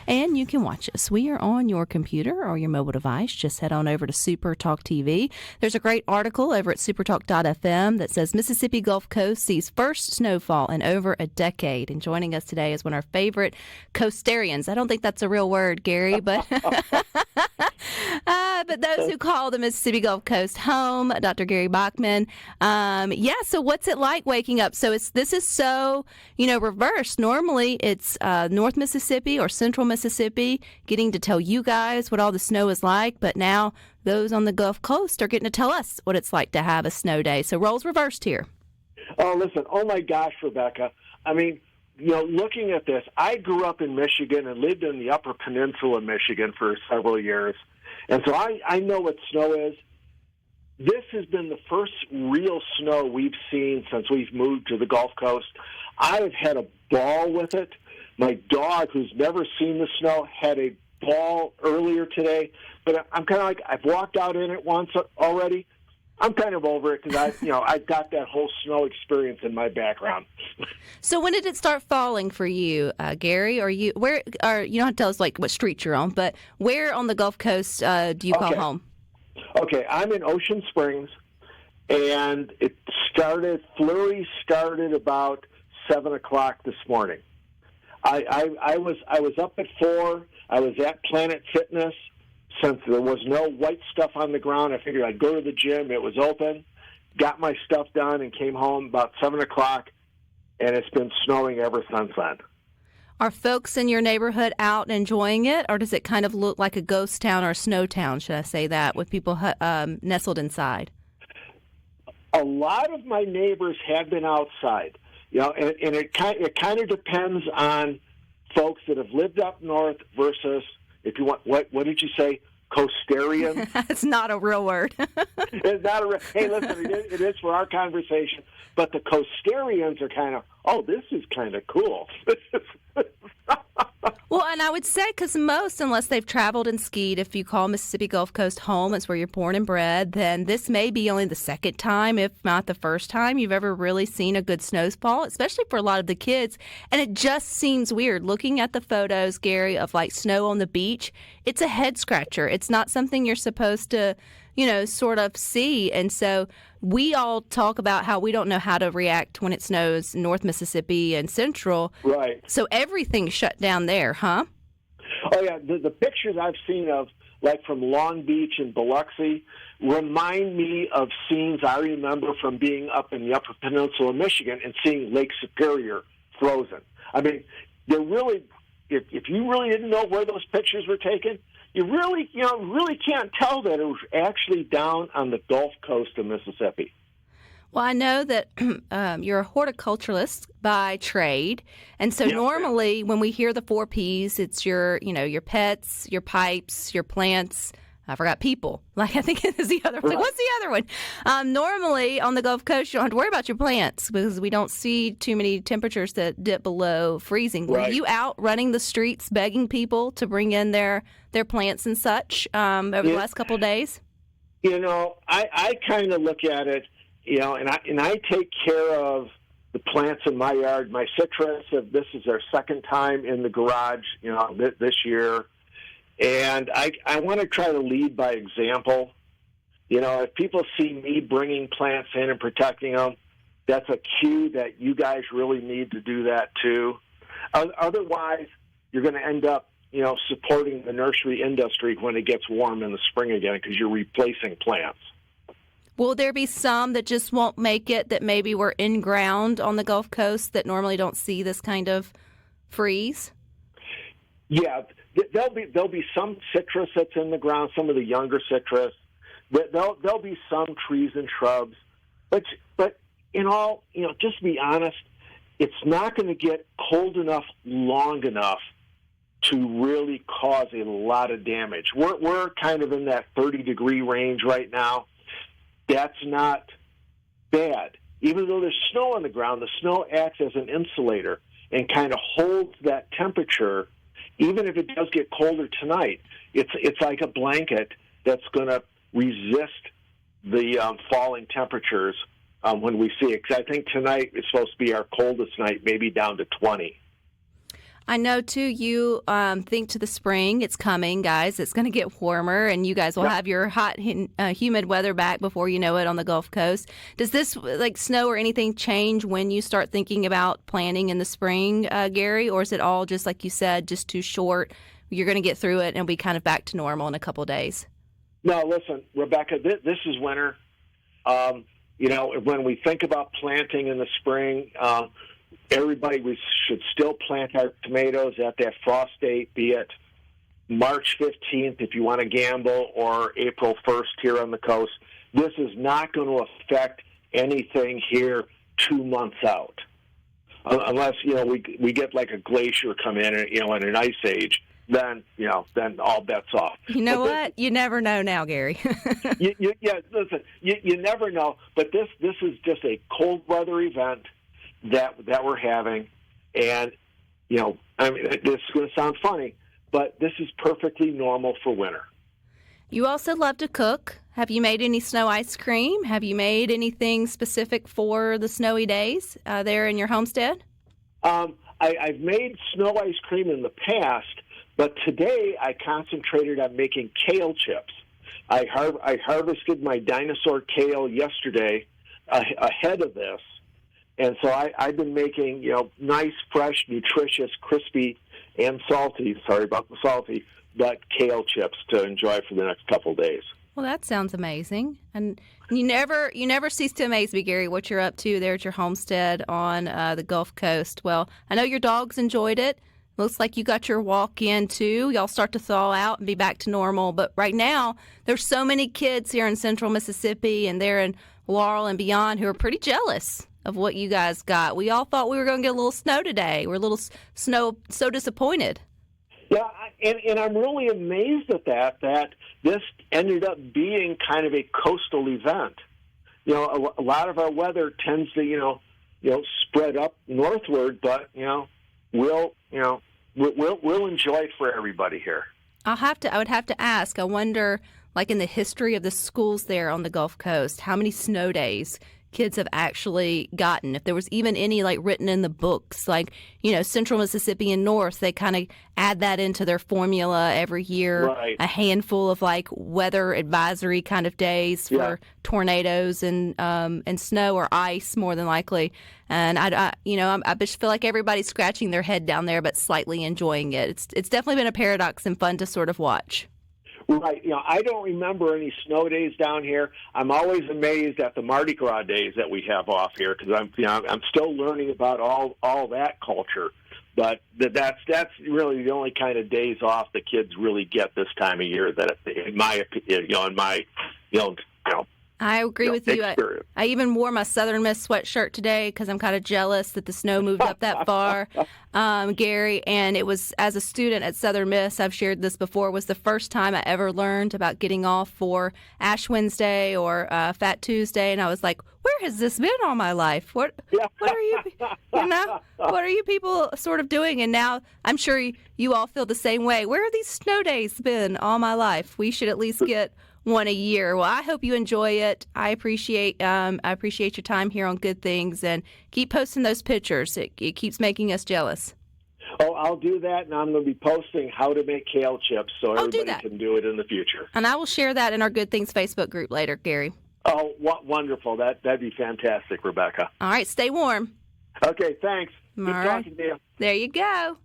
And you can watch us. We are on your computer or your mobile device. Just head on over to SuperTalk TV. There's a great article over at supertalk.fm that says Mississippi Gulf Coast sees first snowfall in over a decade. And joining us today is one of our favorite coastarians. I don't think that's a real word, Gary, but but those who call the Mississippi Gulf Coast home, Dr. Gary Bachman. So what's it like waking up? So this is so, reversed. Normally it's North Mississippi or Central Mississippi getting to tell you guys what all the snow is like, but now those on the Gulf Coast are getting to tell us what it's like to have a snow day. So roles reversed here. Oh, listen. Oh, my gosh, Rebecca. I mean, looking at this, I grew up in Michigan and lived in the Upper Peninsula of Michigan for several years. And so I know what snow is. This has been the first real snow we've seen since we've moved to the Gulf Coast. I have had a ball with it. My dog, who's never seen the snow, had a ball earlier today. But I'm kind of like, I've walked out in it once already. I'm kind of over it because I've got that whole snow experience in my background. So when did it start falling for you, Gary? You don't have to tell us like what street you're on, but where on the Gulf Coast do you call home? Okay, I'm in Ocean Springs, and flurry started about 7:00 this morning. I was up at 4. I was at Planet Fitness. Since there was no white stuff on the ground, I figured I'd go to the gym. It was open, got my stuff done, and came home about 7:00, and it's been snowing ever since then. Are folks in your neighborhood out enjoying it, or does it kind of look like a ghost town or a snow town, should I say that, with people nestled inside? A lot of my neighbors have been outside, and it kind of depends on folks that have lived up north versus, if you want, what did you say, coastarians? It's not a real word. It's not a real. Hey, listen, it is for our conversation. But the coastarians are kind of, this is kind of cool. Well, and I would say because most, unless they've traveled and skied, if you call Mississippi Gulf Coast home, it's where you're born and bred, then this may be only the second time, if not the first time, you've ever really seen a good snowfall, especially for a lot of the kids. And it just seems weird. Looking at the photos, Gary, of like snow on the beach, it's a head scratcher. It's not something you're supposed to sort of see. And so we all talk about how we don't know how to react when it snows in North Mississippi and Central. Right. So everything's shut down there, huh? Oh, yeah. The pictures I've seen of, like, from Long Beach and Biloxi remind me of scenes I remember from being up in the Upper Peninsula of Michigan and seeing Lake Superior frozen. I mean, they're really, if you really didn't know where those pictures were taken, you really can't tell that it was actually down on the Gulf Coast of Mississippi. Well, I know that you're a horticulturalist by trade, and so normally when we hear the 4 Ps, it's your pets, your pipes, your plants. I forgot people. Like I think it is the other one. Right. What's the other one? Normally on the Gulf Coast, you don't have to worry about your plants because we don't see too many temperatures that dip below freezing. Right. Were you out running the streets begging people to bring in their plants and such over the last couple of days? I kind of look at it, and I take care of the plants in my yard. My citrus, this is their second time in the garage, this year. And I want to try to lead by example. If people see me bringing plants in and protecting them, that's a cue that you guys really need to do that too. Otherwise, you're going to end up, supporting the nursery industry when it gets warm in the spring again because you're replacing plants. Will there be some that just won't make it that maybe were in ground on the Gulf Coast that normally don't see this kind of freeze? Yeah. There'll be some citrus that's in the ground, some of the younger citrus. There'll be some trees and shrubs, but in all, just to be honest, it's not going to get cold enough long enough to really cause a lot of damage. We're kind of in that 30-degree range right now. That's not bad. Even though there's snow on the ground, the snow acts as an insulator and kind of holds that temperature. Even if it does get colder tonight, it's like a blanket that's going to resist the falling temperatures when we see it. Because I think tonight is supposed to be our coldest night, maybe down to 20. I know, too, you think to the spring. It's coming, guys. It's going to get warmer, and you guys will have your hot, humid weather back before you know it on the Gulf Coast. Does this, like snow or anything, change when you start thinking about planning in the spring, Gary? Or is it all just, like you said, just too short? You're going to get through it, and it'll be kind of back to normal in a couple of days? No, listen, Rebecca, this is winter. When we think about planting in the spring, we should still plant our tomatoes at that frost date, be it March 15th if you want to gamble, or April 1st here on the coast. This is not going to affect anything here 2 months out, unless we get like a glacier come in, in an ice age. Then all bets off. You know what? You never know now, Gary. Listen, you never know. But this is just a cold weather event that we're having, and this is going to sound funny, but this is perfectly normal for winter. You also love to cook. Have you made any snow ice cream? Have you made anything specific for the snowy days there in your homestead? I've made snow ice cream in the past. But today, I concentrated on making kale chips. I harvested my dinosaur kale yesterday ahead of this, and so I've been making nice, fresh, nutritious, crispy, and salty. Sorry about the salty, but kale chips to enjoy for the next couple of days. Well, that sounds amazing, and you never cease to amaze me, Gary, what you're up to there at your homestead on the Gulf Coast. Well, I know your dogs enjoyed it. Looks like you got your walk in, too. Y'all start to thaw out and be back to normal. But right now, there's so many kids here in central Mississippi and there in Laurel and beyond who are pretty jealous of what you guys got. We all thought we were going to get a little snow today. We're a little so disappointed. Yeah, and I'm really amazed at that this ended up being kind of a coastal event. A lot of our weather tends to, spread up northward, but, we'll enjoy it for everybody here. I would have to ask. I wonder, like in the history of the schools there on the Gulf Coast, how many snow days kids have actually gotten. If there was even any like written in the books, like Central Mississippi and North, they kind of add that into their formula every year. Right. A handful of like weather advisory kind of days for tornadoes and snow or ice, more than likely. And I just feel like everybody's scratching their head down there, but slightly enjoying it. It's definitely been a paradox and fun to sort of watch. Right. I don't remember any snow days down here. I'm always amazed at the Mardi Gras days that we have off here because I'm still learning about all that culture. But that's really the only kind of days off the kids really get this time of year. That, in my opinion, I agree with you. I even wore my Southern Miss sweatshirt today because I'm kind of jealous that the snow moved up that far, Gary. And it was, as a student at Southern Miss, I've shared this before, was the first time I ever learned about getting off for Ash Wednesday or Fat Tuesday. And I was like, where has this been all my life? What are you, what are you people sort of doing? And now I'm sure you all feel the same way. Where have these snow days been all my life? We should at least get one a year. Well, I hope you enjoy it. I appreciate your time here on Good Things, and keep posting those pictures. It keeps making us jealous. Oh, I'll do that, and I'm going to be posting how to make kale chips so everybody can do it in the future. And I will share that in our Good Things Facebook group later, Gary. Oh, wonderful. That'd be fantastic, Rebecca. All right, stay warm. Okay, thanks. Good talking to you. There you go.